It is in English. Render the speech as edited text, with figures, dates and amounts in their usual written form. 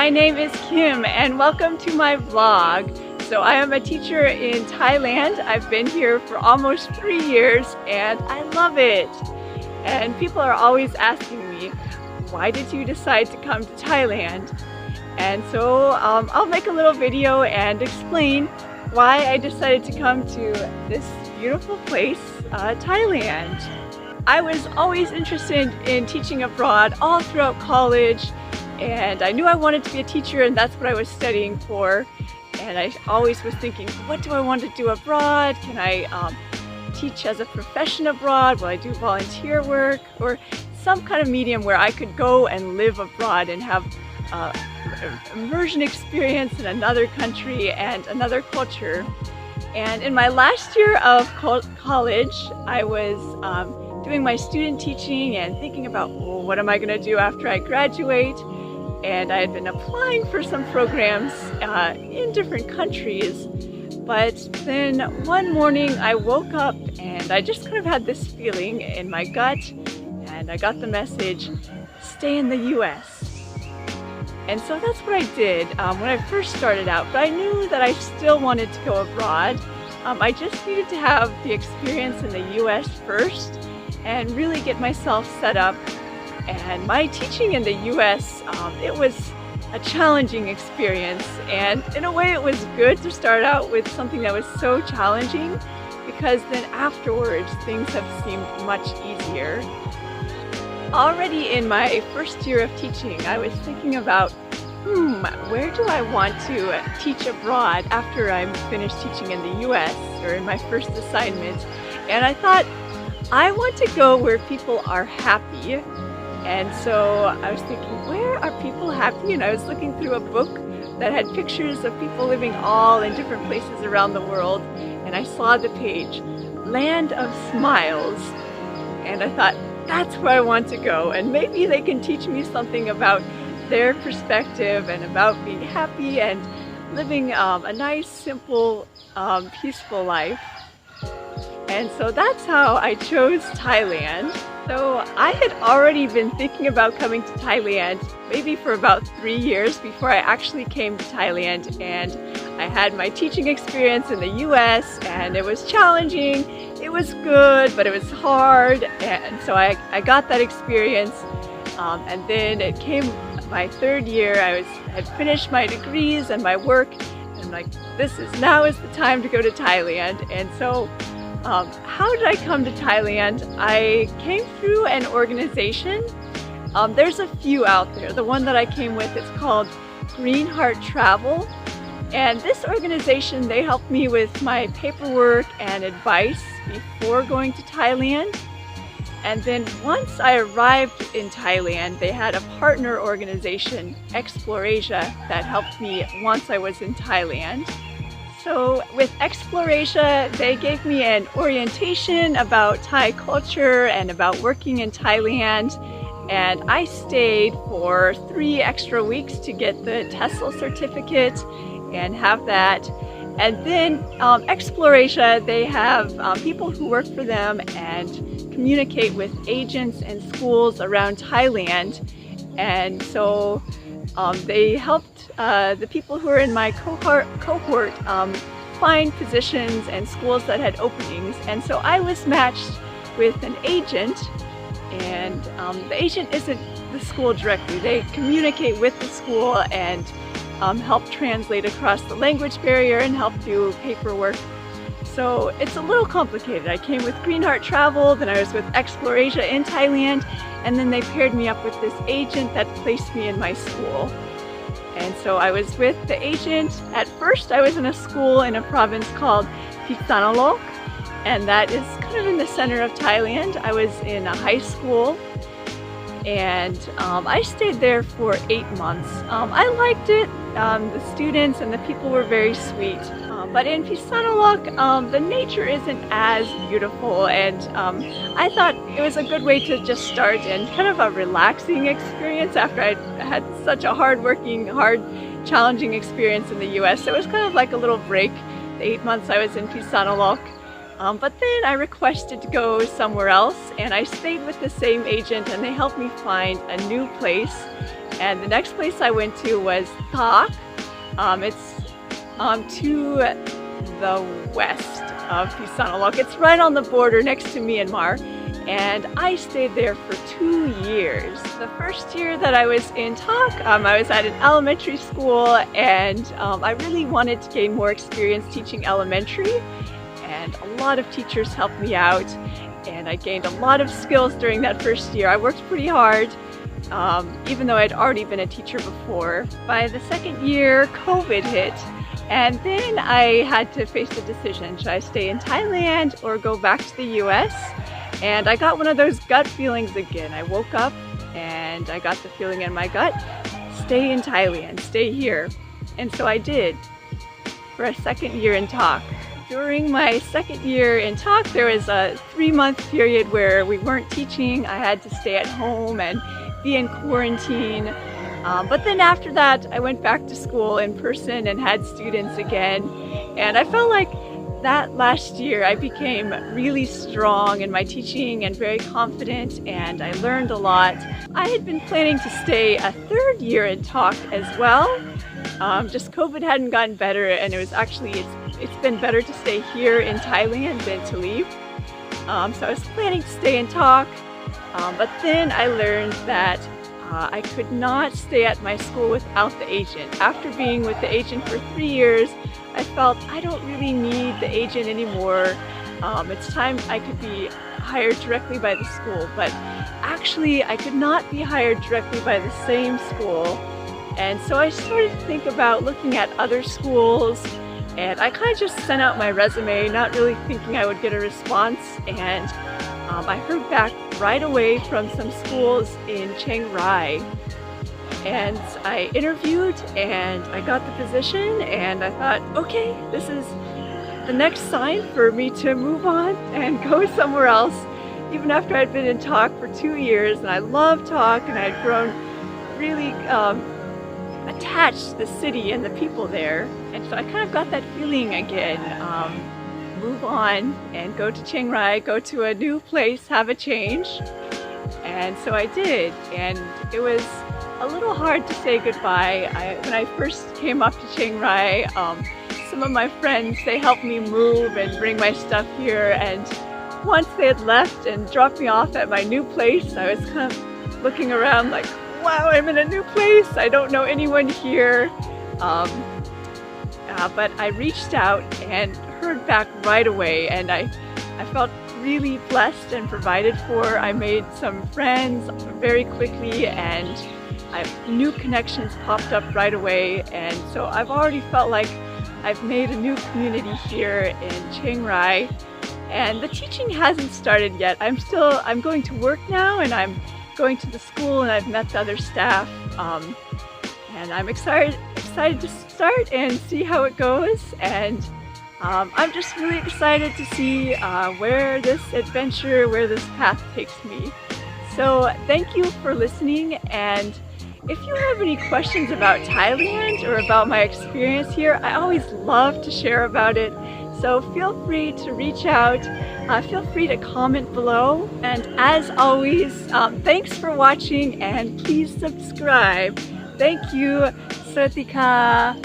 my name is Kim and welcome to my vlog. So I am a teacher in Thailand. I've been here for almost 3 years and I love it. And people are always asking me, why did you decide to come to Thailand? And so I'll make a little video and explain why I decided to come to this beautiful place, Thailand. I was always interested in teaching abroad all throughout college, and I knew I wanted to be a teacher and that's what I was studying for. And I always was thinking, what do I want to do abroad? Can I teach as a profession abroad? Will I do volunteer work? Or some kind of medium where I could go and live abroad and have immersion experience in another country and another culture. And in my last year of college, I was doing my student teaching and thinking about, well, what am I going to do after I graduate? And I had been applying for some programs in different countries. But then one morning I woke up and I just kind of had this feeling in my gut, and I got the message, stay in the US. And so that's what I did when I first started out, but I knew that I still wanted to go abroad. I just needed to have the experience in the US first and really get myself set up. And my teaching in the US, it was a challenging experience, and in a way it was good to start out with something that was so challenging, because then afterwards things have seemed much easier. Already in my first year of teaching, I was thinking about, where do I want to teach abroad after I'm finished teaching in the US or in my first assignment? And I thought, I want to go where people are happy. And so I was thinking, where are people happy? And I was looking through a book that had pictures of people living all in different places around the world. And I saw the page, Land of Smiles. And I thought, that's where I want to go. And maybe they can teach me something about their perspective and about being happy and living a nice, simple, peaceful life. And so that's how I chose Thailand. So I had already been thinking about coming to Thailand maybe for about 3 years before I actually came to Thailand, and I had my teaching experience in the US and it was challenging. It was good, but it was hard, and so I got that experience, and then it came my 3rd year. I had finished my degrees and my work, and I'm like, now is the time to go to Thailand. And so how did I come to Thailand? I came through an organization. There's a few out there. The one that I came with is called Green Heart Travel. And this organization, they helped me with my paperwork and advice before going to Thailand. And then once I arrived in Thailand, they had a partner organization, Explorasia, that helped me once I was in Thailand. So with Explorasia, they gave me an orientation about Thai culture and about working in Thailand. And I stayed for 3 extra weeks to get the TESOL certificate and have that. And then Explorasia, they have people who work for them and communicate with agents and schools around Thailand. And so they helped the people who are in my cohort find positions and schools that had openings. And so I was matched with an agent, and the agent isn't the school directly. They communicate with the school and help translate across the language barrier and help do paperwork. So it's a little complicated. I came with Green Heart Travel, then I was with Explorasia in Thailand, and then they paired me up with this agent that placed me in my school. And so I was with the agent. At first I was in a school in a province called Phitsanulok, and that is kind of in the center of Thailand. I was in a high school, and I stayed there for 8 months. I liked it. The students and the people were very sweet. But in Phitsanulok, the nature isn't as beautiful, and I thought it was a good way to just start and kind of a relaxing experience after I had such a hard-working, challenging experience in the US. So it was kind of like a little break, the 8 months I was in Phitsanulok. But then I requested to go somewhere else, and I stayed with the same agent, and they helped me find a new place. And the next place I went to was Thak. It's to the west of Pisanalok. It's right on the border next to Myanmar. And I stayed there for 2 years. The first year that I was in Thak, I was at an elementary school, and I really wanted to gain more experience teaching elementary. And a lot of teachers helped me out, and I gained a lot of skills during that first year. I worked pretty hard, even though I'd already been a teacher before. By the second year, COVID hit, and then I had to face the decision: should I stay in Thailand or go back to the US? And I got one of those gut feelings again. I woke up and I got the feeling in my gut, stay in Thailand, stay here. And so I did for a second year in Thak. During my second year in Thak, there was a 3-month period where we weren't teaching. I had to stay at home and be in quarantine. But then after that, I went back to school in person and had students again. And I felt like that last year I became really strong in my teaching and very confident, and I learned a lot. I had been planning to stay a 3rd year in Thak as well. Just COVID hadn't gotten better, and it was actually, it's been better to stay here in Thailand than to leave. So I was planning to stay in Thak, but then I learned that I could not stay at my school without the agent. After being with the agent for 3 years, I felt I don't really need the agent anymore. It's time I could be hired directly by the school, but actually I could not be hired directly by the same school. And so I started to think about looking at other schools, and I kind of just sent out my resume, not really thinking I would get a response. And I heard back right away from some schools in Chiang Rai. And I interviewed and I got the position, and I thought, okay, this is the next sign for me to move on and go somewhere else. Even after I'd been in Thak for 2 years, and I loved Thak, and I'd grown really attached to the city and the people there. And so I kind of got that feeling again, move on and go to Chiang Rai, go to a new place, have a change. And so I did, and it was a little hard to say goodbye. When I first came up to Chiang Rai, some of my friends, they helped me move and bring my stuff here, and once they had left and dropped me off at my new place, I was kind of looking around like, wow, I'm in a new place, I don't know anyone here. But I reached out and heard back right away, and I felt really blessed and provided for. I made some friends very quickly, and new connections popped up right away. And so I've already felt like I've made a new community here in Chiang Rai. And the teaching hasn't started yet. I'm going to work now, and I'm going to the school, and I've met the other staff. And I'm excited to start and see how it goes. And I'm just really excited to see where this adventure, where this path takes me. So thank you for listening, and if you have any questions about Thailand or about my experience here, I always love to share about it. So feel free to reach out, feel free to comment below. And as always, thanks for watching, and please subscribe. Thank you. Sawasdee ka.